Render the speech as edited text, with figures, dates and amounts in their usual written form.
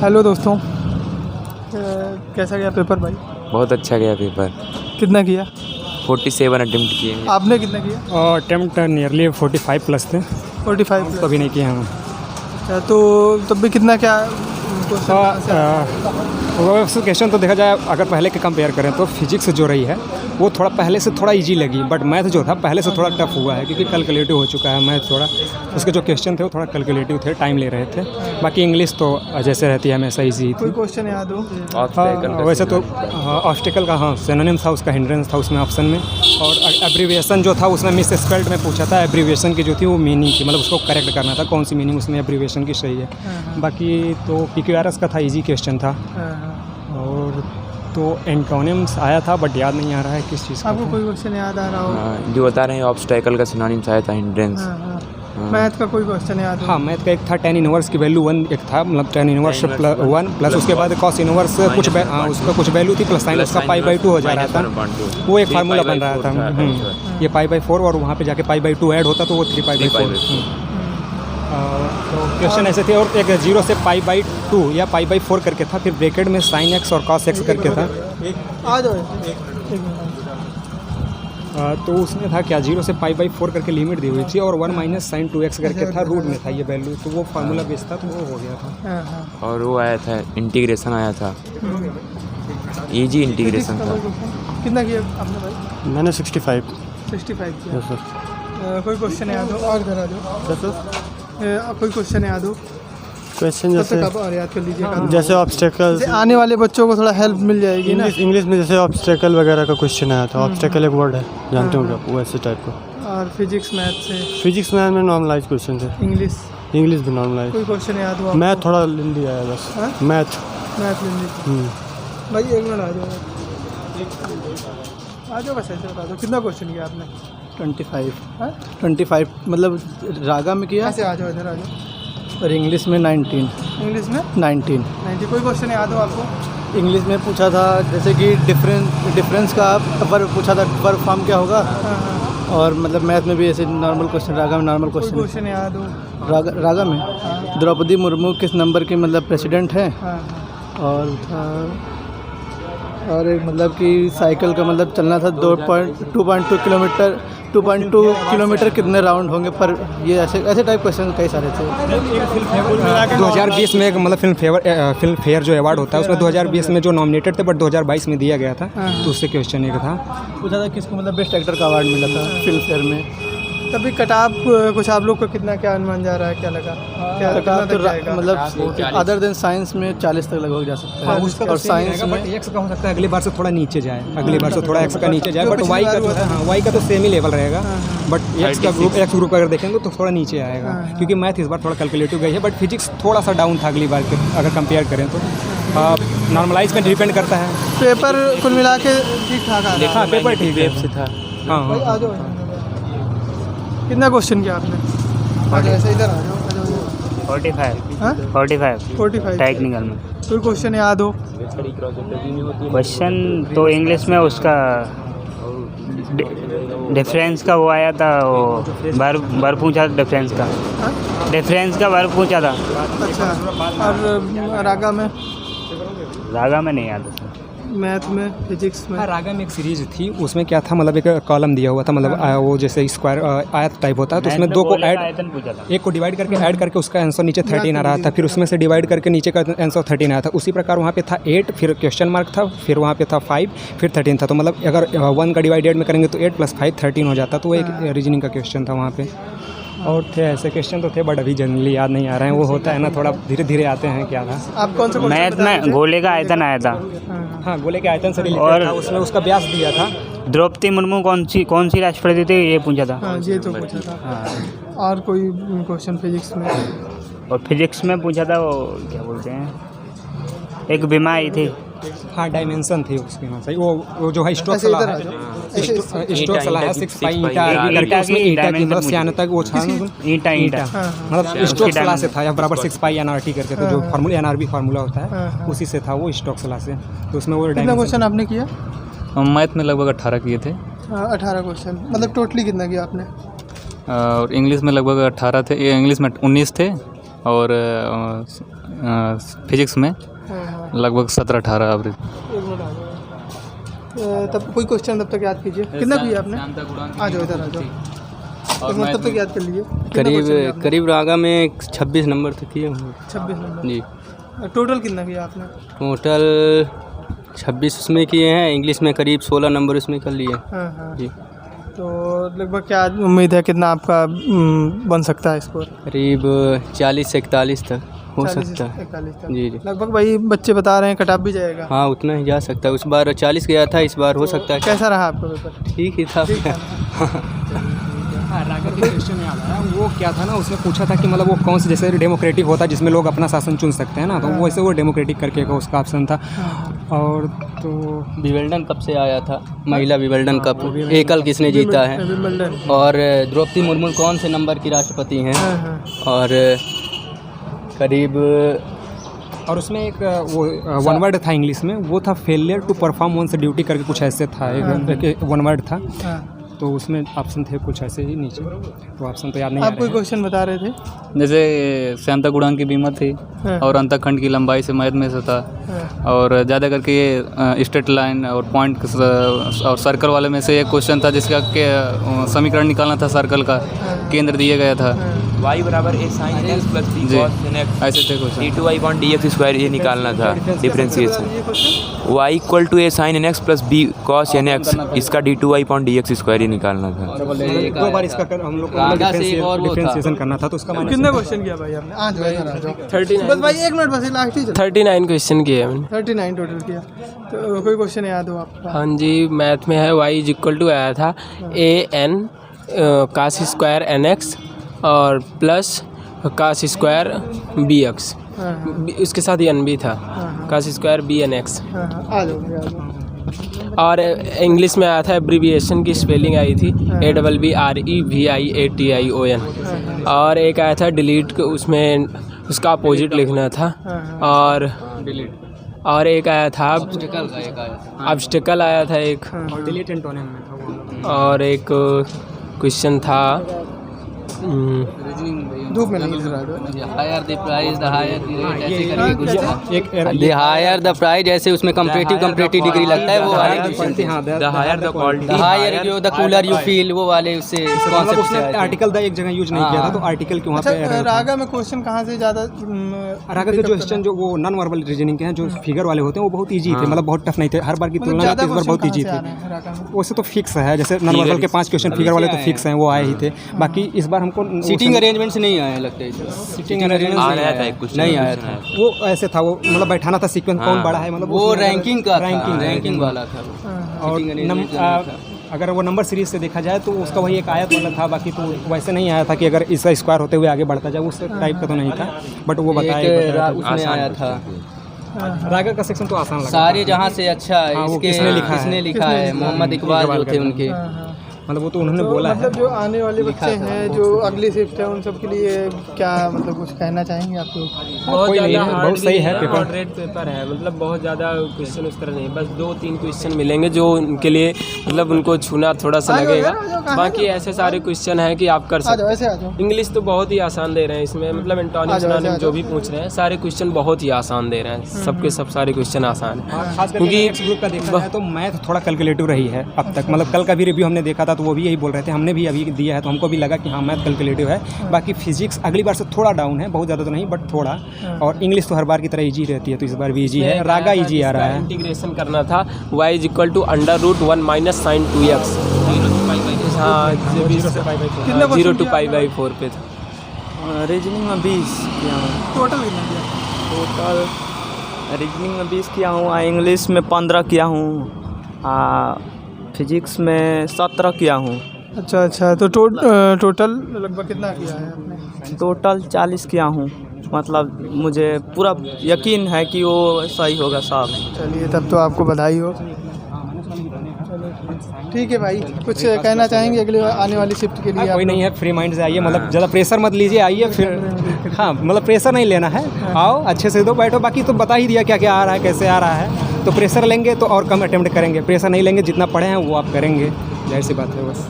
Hello दोस्तों, कैसा गया पेपर भाई? बहुत अच्छा गया पेपर। कितना किया? 47 अटेम्प्ट किए। आपने कितना किया? अटेम्प्ट नियरली 45 प्लस थे। 45 कभी नहीं किया हम। अच्छा, तो तब भी कितना क्या क्वेश्चन तो देखा जाए अगर पहले के कंपेयर करें तो फिजिक्स जो रही है वो थोड़ा पहले से थोड़ा इजी लगी, बट मैथ जो था पहले से थोड़ा टफ हुआ है क्योंकि कैलकुलेटिव हो चुका है मैथ थोड़ा। उसके जो क्वेश्चन थे वो थोड़ा कैलकुलेटिव थे, टाइम ले रहे थे। बाकी इंग्लिश तो जैसे रहती है हमेशा इजी थी। कोई क्वेश्चन याद हो? वैसे तो ऑब्स्टिकल का सिनोनिम था, उसका हिंड्रेंस था उसमें ऑप्शन में, और एब्रीविएशन जो था उसमें मिस स्पेल्ड में पूछा था। एब्रीविएशन की जो थी वो मीनिंग थी, मतलब उसको करेक्ट करना था कौन सी मीनिंग उसमें एब्रीविएशन की सही है। बाकी तो PQRS का था, इजी क्वेश्चन था। और तो एंटोनिम्स आया था बट याद नहीं आ रहा है किस चीज़ का। आपको कोई क्वेश्चन याद आ रहा हो? जो बता रहे हैं ऑब्स्टेकल का सिनोनिम्स आया था हिंड्रेंस। मैथ का कोई क्वेश्चन याद हो? हाँ, मैथ का एक था tan इनवर्स की वैल्यू 1 एक था, मतलब tan इनवर्स 1 प्लस उसके बाद cos इनवर्स कुछ उसका कुछ वैल्यू थी प्लस साइन उसका π/2 हो जा रहा था। वो एक फार्मूला बन रहा था। ये π/4 और वहाँ पे जाके π/2 ऐड होता तो वो 3π/4। तो क्वेश्चन ऐसे थे। और एक 0 से π/2 या π/4 करके था, फिर ब्रैकेट में sin x और cos x करके था। आ जाओ। तो उसमें था क्या 0 से π/4 करके लिमिट दी हुई थी और 1 - sin 2x करके था, रूट में था ये वैल्यू, तो वो फार्मूला बेस था तो वो हो गया था। और वो आया था इंटीग्रेशन आया था, इजी इंटीग्रेशन था। कितना किया आपने भाई? मैंने 65 किया। Yes sir. कोई क्वेश्चन याद हो? और इधर आ जाओ। सर कोई क्वेश्चन याद हो? क्वेश्चन जैसे याद कर लीजिए। जैसे ऑब्स्टेकल, आने वाले बच्चों को थोड़ा हेल्प मिल जाएगी ना। इंग्लिश में जैसे ऑब्स्टेकल वगैरह का क्वेश्चन आया था। ऑब्स्टेकल एक वर्ड है, जानते होंगे आप, वैसे टाइप का। और फिजिक्स मैथ से? फिजिक्स में नॉर्मलाइज क्वेश्चन थे। इंग्लिश भी नॉर्मलाइज। कोई क्वेश्चन याद हो? मैथ थोड़ा लेंदी आया बस। मैथ लेंदी। भाई एक मिनट आ जाओ बस ऐसे बता दो कितना क्वेश्चन किया आपने? 25 मतलब रागा में किया। ऐसे आ जाओ, इधर आ जाओ। और इंग्लिश में 19। इंग्लिश में 19। कोई क्वेश्चन याद हो आपको? इंग्लिश में पूछा था जैसे कि डिफरेंस का वर्ब पूछा था, वर्ब फॉर्म क्या होगा। और मतलब मैथ में भी ऐसे नॉर्मल क्वेश्चन, रागा में नॉर्मल कोई क्वेश्चन याद हो? रागा में द्रौपदी मुर्मू किस नंबर की मतलब प्रेसिडेंट है। और एक मतलब कि साइकिल का मतलब चलना था 2.2 किलोमीटर कितने राउंड होंगे पर। ये ऐसे टाइप क्वेश्चन कई सारे थे। 2020 में एक मतलब फिल्म फेयर जो अवार्ड होता है उसमें 2020 में जो नॉमिनेटेड थे बट 2022 में दिया गया था, तो उससे क्वेश्चन एक था पूछा था किसको मतलब बेस्ट एक्टर का अवार्ड मिला था फिल्म फेयर में। तभी कटाप कुछ आप लोग को कितना क्या अनुमान जा रहा है, क्या लगा? मतलब अदर देन साइंस में 40 तक लगभग जा सकता है। उसका और साइंस में एक्स का हो सकता है अगली बार से थोड़ा नीचे जाए, अगली बार से थोड़ा एक्स का नीचे जाए, बट वाई का जो है वाई का तो सेम ही लेवल रहेगा। बट एक्स ग्रुप अगर देखेंगे तो थोड़ा नीचे आएगा क्योंकि मैथ इस बार थोड़ा कैलकुलेटिव गई है, बट फिजिक्स थोड़ा सा डाउन था अगली बार के अगर कंपेयर करें तो। नॉर्मलाइज में डिपेंड करता है। पेपर कुल मिला के ठीक ठाक आ रहा है। पेपर ठीक से था। हाँ, कितना क्वेश्चन किया आपने? ऐसे इधर आ जाओ। 45 टेक्निकल में। कोई क्वेश्चन याद हो? क्वेश्चन तो इंग्लिश में उसका डिफरेंस का वो आया था, वो वर्ब पूछा था डिफरेंस का वर्ब पूछा था। अच्छा, और रागा में? रागा में नहीं याद। मैथ में, फिजिक्स में? रागा में एक सीरीज थी, उसमें क्या था मतलब एक कॉलम दिया हुआ था, मतलब वो जैसे स्क्वायर आयत टाइप होता है, तो उसमें दो को एक को डिवाइड करके ऐड करके उसका आंसर नीचे 13 आ रहा था, फिर उसमें से डिवाइड करके नीचे का आंसर 13 आया था। उसी प्रकार वहाँ पे था 8, फिर क्वेश्चन मार्क था, फिर वहाँ पे था 5, फिर 13 था। तो मतलब अगर 1 का डिवाइडेड में करेंगे तो 8 + 5 13 हो जाता। तो वो एक रीजनिंग का क्वेश्चन था वहाँ पे। और थे ऐसे क्वेश्चन तो थे बट अभी जनरली याद नहीं आ रहे हैं। वो होता है ना, थोड़ा धीरे धीरे आते हैं। क्या था? आप कौन सा मैथ में गोले का आयतन आया था। हाँ, गोले के आयतन से रिलेटेड था, उसमें उसका व्यास दिया था। द्रौपदी मुर्मू कौन सी राष्ट्रपति थी ये पूछा था। ये तो पूछा था। और कोई क्वेश्चन फिजिक्स में? और फिजिक्स में पूछा था, वो क्या बोलते हैं, एक बीमा आई थी। हाँ, डायमेंशन थी उसके। हाँ सही, वो जो है स्ट्रोक सलाह है, स्ट्रोक सलाह है 6 पाई ईटा करके उसमें ईटा की मतलब सियान तक वो था ईटा मतलब स्ट्रोक सलाह से था, या बराबर 6 पाई NRT करके तो जो फार्मूला NRB फार्मूला होता है उसी से था वो स्ट्रोक सलाह से। तो उसमें वो कितना क्वेश्चन आपने किया? मैथ में लगभग 18 किए थे। 18 क्वेश्चन, मतलब टोटली कितना किया आपने? और इंग्लिश में लगभग 18 थे। इंग्लिश में 19 थे और फिजिक्स में हाँ। लगभग 17-18 एवरेज। एक मिनट आ जाओ। तब कोई क्वेश्चन तब तक याद कीजिए। कितना किया आपने? आ जाओ इधर आ जाओ। एक मिनट तब तक याद कर लीजिए। करीब रागा में 26 नंबर तक किए होंगे। 26 नंबर जी। टोटल कितना किया आपने? टोटल 26 उसमें किए हैं, इंग्लिश में करीब 16 नंबर उसमें कर लिए। हाँ हाँ। जी। तो लगभग क्या उम्मीद है कितना आपका बन सकता है स्कोर? करीब 40 से 41 तक हो 40 सकता है। 41 तक। जी जी। लगभग भाई बच्चे बता रहे हैं कट ऑफ भी जाएगा। हाँ उतना ही जा सकता है। उस बार 40 गया था, इस बार हो सकता है। कैसा रहा आपका पेपर? ठीक ही था। हाँ, रागा के क्वेश्चन याद आया। वो क्या था ना, उसमें पूछा था कि मतलब वो कौन सा, जैसे डेमोक्रेटिक होता है जिसमें लोग अपना शासन चुन सकते हैं ना, तो वैसे वो डेमोक्रेटिक करके का उसका ऑप्शन था। और तो विंबलडन कप से आया था, महिला विंबलडन कप एकल किसने जीता है, विंबलडन। और द्रौपदी मुर्मू कौन से नंबर की राष्ट्रपति हैं, हाँ हाँ। और करीब और उसमें एक वो वन वर्ड था इंग्लिश में, वो था failure to perform once duty करके कुछ ऐसे था, एक वन वर्ड था। हाँ। तो उसमें ऑप्शन थे कुछ ऐसे ही नीचे, तो ऑप्शन तो याद नहीं आ आप रहे कोई हैं। क्वेश्चन बता रहे थे? जैसे श्यामता गुणांक की बीमत थी हाँ। और अंतखंड की लंबाई से मैथ में से था। हाँ। और ज़्यादा करके ये स्ट्रेट लाइन और पॉइंट और सर्कल वाले में से एक क्वेश्चन था जिसका के समीकरण निकालना था, सर्कल का केंद्र दिया गया था। y बराबर a sin x plus b जी, cos n x ऐसे थे question. d2y upon dx square ये निकालना था डिफरेंशिएशन। ये question y equal to a sin n x plus b cos n x, इसका d2y अपॉन dx स्क्वायर ये निकालना था। दो बार इसका हम लोग को डिफरेंशिएशन करना था, तो उसका माइनस कितने क्वेश्चन किया भाई आपने? आ जाओ इधर आ जाओ। 39 बस भाई एक मिनट बस लास्ट ही 39 क्वेश्चन किए मैंने। 39 टोटल किया। तो कोई क्वेश्चन याद हो आपका? हाँ जी, मैथ में है y इज इक्वल टू आया था an cos square N X और plus cos square B X, उसके साथ एन भी था, cos square B N X. हाँ हाँ आ जाओ भाई, आ जाओ। और इंग्लिश में आया था एब्रीविएशन की स्पेलिंग आई थी ABBREVIATION। और एक आया था डिलीट, उसमें उसका अपोजिट लिखना था। और एक आया था ऑब्स्टिकल आया था एक, डिलीट एंटोनिम में था वो। और एक क्वेश्चन था धूप में नहीं लगा दो। Higher the price the higher the rate, ऐसे हाँ, करके कुछ क्या था। एक द हायर द प्राइस, जैसे उसमें कंपैरेटिव डिग्री लगता है, वो वाले क्वेश्चन थे। The higher the quality, higher जो द कूलर यू फील, वो वाले उससे मतलब कॉन्सेप्ट उसने से आए थे। आर्टिकल द एक जगह यूज नहीं किया था, तो आर्टिकल के वहाँ पे अच्छा रागा में क्वेश्चन कहाँ से ज़्यादा? रागा के जो क्वेश्चन जो वो नॉन वर्बल रीजनिंग के हैं, जो फिगर वाले होते हैं, वो बहुत इजी थे, मतलब बहुत टफ नहीं थे। हर बार की तुलना में इस बार बहुत इजी थे। वैसे तो फिक्स है, जैसे नॉन वर्बल के 5 क्वेश्चन फिगर वाले तो फिक्स हैं, वो आए ही थे। बाकी इस बार हमको सीटिंग अरेंजमेंट से नहीं आया लगता है, सीटिंग अरेंजमेंट आ रहा था एक कुछ नहीं आया था। वो ऐसे था, वो मतलब बैठाना था सीक्वेंस, कौन बड़ा है, मतलब वो रैंकिंग का रैंकिंग वाला था वो। और अगर वो नंबर सीरीज से देखा जाए तो उसका वही एक आयत वाला था। बाकी तो वैसे नहीं आया था कि अगर इसका स्क्वायर होते हुए आगे बढ़ता जाए, उस टाइप का तो नहीं था। बट वो बताया उसमें आया था। रागा का सेक्शन तो आसान लगा। सारे जहाँ से अच्छा है, हाँ, वो इसके किसने लिखा है? मोहम्मद इकबाल जो थे उनके। मतलब वो तो उन्होंने बोला है। मतलब जो आने वाले बच्चे हैं, जो अगली शिफ्ट है, उन सब के लिए क्या मतलब कुछ कहना चाहेंगे आप लोग? कोई नहीं है, बहुत सही है पेपर। मॉडरेट पेपर है, मतलब बहुत ज़्यादा क्वेश्चन उस तरह नहीं, बस 2-3 क्वेश्चन मिलेंगे जो उनके लिए मतलब उनको छूना थोड़ा सा लगेगा। बाकी ऐसे सारे क्वेश्चन हैं कि आप कर आ जाओ, सकते ऐसे आ जाओ। हैं। इंग्लिश तो बहुत ही आसान दे रहे हैं इसमें, मतलब एंटोनिम जो भी पूछ रहे हैं सारे क्वेश्चन बहुत ही आसान दे रहे हैं, सबके सब सारे क्वेश्चन आसान हैं। क्योंकि ग्रुप का देखा जाए तो मैथ थोड़ा कैलकुलेटिव रही है अब तक। मतलब कल का भी रिव्यू हमने देखा था तो वो भी यही बोल रहे थे, हमने भी अभी दिया है तो हमको भी लगा कि हाँ मैथ कैलकुलेटिव है। बाकी फिजिक्स अगली बार से थोड़ा डाउन है, बहुत ज़्यादा तो नहीं बट थोड़ा। और इंग्लिश तो हर बार की तरह इजी रहती है, तो इस बार भी इजी है। रागा इजी आ रहा है। इंटीग्रेशन करना था y is equal to √1 - sin 2x। हाँ 0 to π/4 पे था। रीजनिंग में 20 किया हूँ। टोटल कितना किया? टोटल रीजनिंग में 20 किया हूँ, इंग्लिश में 15 किया हूँ, फिजिक्स में 17 किया हूँ। अच्छा तो टोटल लगभग कितना किया है आपने? टोटल 40 किया हूँ। मतलब मुझे पूरा यकीन है कि वो सही होगा साहब। चलिए तब तो आपको बधाई हो। ठीक है भाई, कुछ कहना चाहेंगे अगले आने वाली शिफ्ट के लिए? कोई नहीं है, फ्री माइंड से आइए, मतलब ज़्यादा प्रेशर मत लीजिए, आइए फिर। हाँ मतलब प्रेशर नहीं लेना है, आओ अच्छे से दो, बैठो। बाकी तो बता ही दिया क्या क्या आ रहा है, कैसे आ रहा है। तो प्रेशर लेंगे तो और कम अटेम्प्ट करेंगे, प्रेशर नहीं लेंगे जितना पढ़े हैं वो आप करेंगे, जाहिर सी बात है बस।